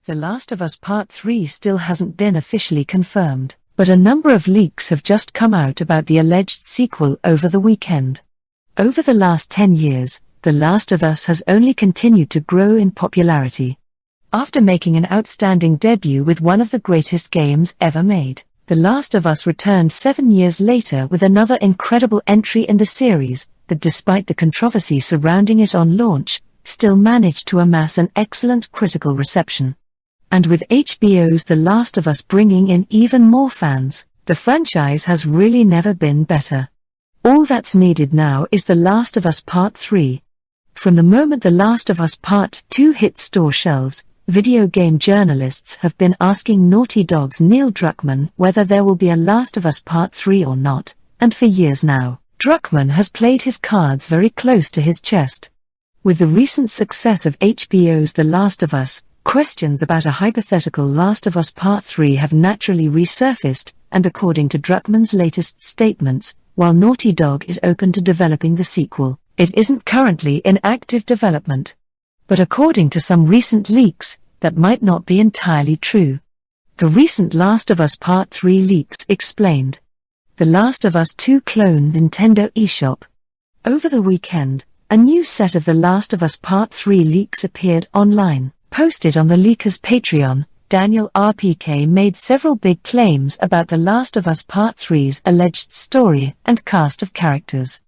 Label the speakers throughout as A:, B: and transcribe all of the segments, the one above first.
A: The Last of Us Part 3 still hasn't been officially confirmed, but a number of leaks have just come out about the alleged sequel over the weekend. Over the last 10 years, The Last of Us has only continued to grow in popularity. After making an outstanding debut with one of the greatest games ever made, The Last of Us returned 7 years later with another incredible entry in the series that, despite the controversy surrounding it on launch, still managed to amass an excellent critical reception. And with HBO's The Last of Us bringing in even more fans, the franchise has really never been better. All that's needed now is The Last of Us Part 3. From the moment The Last of Us Part 2 hit store shelves, video game journalists have been asking Naughty Dog's Neil Druckmann whether there will be a Last of Us Part 3 or not, and for years now, Druckmann has played his cards very close to his chest. With the recent success of HBO's The Last of Us, questions about a hypothetical Last of Us Part 3 have naturally resurfaced, and according to Druckmann's latest statements, while Naughty Dog is open to developing the sequel, it isn't currently in active development. But according to some recent leaks, that might not be entirely true. The recent Last of Us Part 3 leaks explained. The Last of Us 2 clone Nintendo eShop. Over the weekend, a new set of The Last of Us Part 3 leaks appeared online. Posted on the leaker's Patreon, Daniel RPK made several big claims about The Last of Us Part 3's alleged story and cast of characters.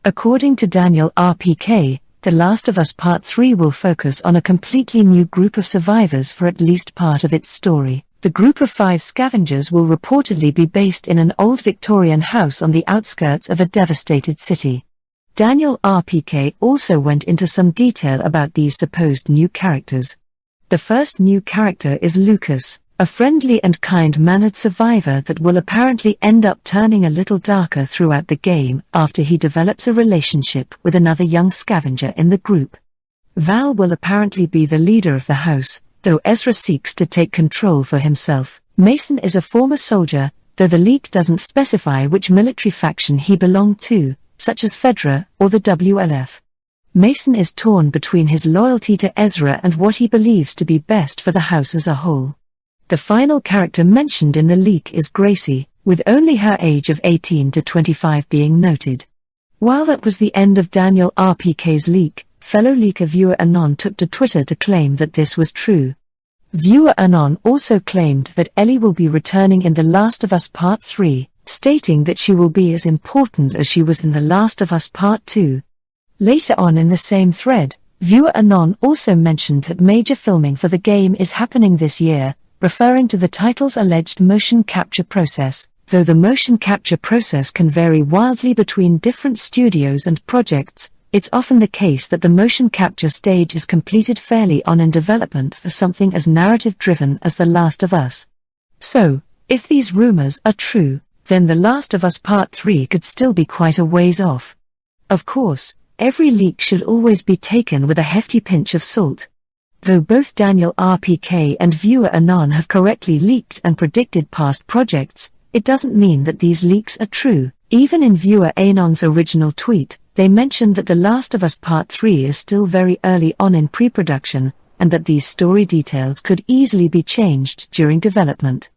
A: According to Daniel RPK, The Last of Us Part 3 will focus on a completely new group of survivors for at least part of its story. The group of 5 scavengers will reportedly be based in an old Victorian house on the outskirts of a devastated city. Daniel RPK also went into some detail about these supposed new characters. The first new character is Lucas, a friendly and kind-mannered survivor that will apparently end up turning a little darker throughout the game after he develops a relationship with another young scavenger in the group. Val will apparently be the leader of the house, though Ezra seeks to take control for himself. Mason is a former soldier, though the leak doesn't specify which military faction he belonged to, such as Fedra or the WLF. Mason is torn between his loyalty to Ezra and what he believes to be best for the house as a whole. The final character mentioned in the leak is Gracie, with only her age of 18 to 25 being noted. While that was the end of Daniel RPK's leak, fellow leaker Viewer Anon took to Twitter to claim that this was true. Viewer Anon also claimed that Ellie will be returning in The Last of Us Part 3, stating that she will be as important as she was in The Last of Us Part 2. Later on in the same thread, Viewer Anon also mentioned that major filming for the game is happening this year, referring to the title's alleged motion capture process. Though the motion capture process can vary wildly between different studios and projects, it's often the case that the motion capture stage is completed fairly on in development for something as narrative-driven as The Last of Us. So, if these rumors are true, then The Last of Us Part 3 could still be quite a ways off. Of course, every leak should always be taken with a hefty pinch of salt. Though both Daniel RPK and Viewer Anon have correctly leaked and predicted past projects, it doesn't mean that these leaks are true. Even in Viewer Anon's original tweet, they mentioned that The Last of Us Part 3 is still very early on in pre-production, and that these story details could easily be changed during development.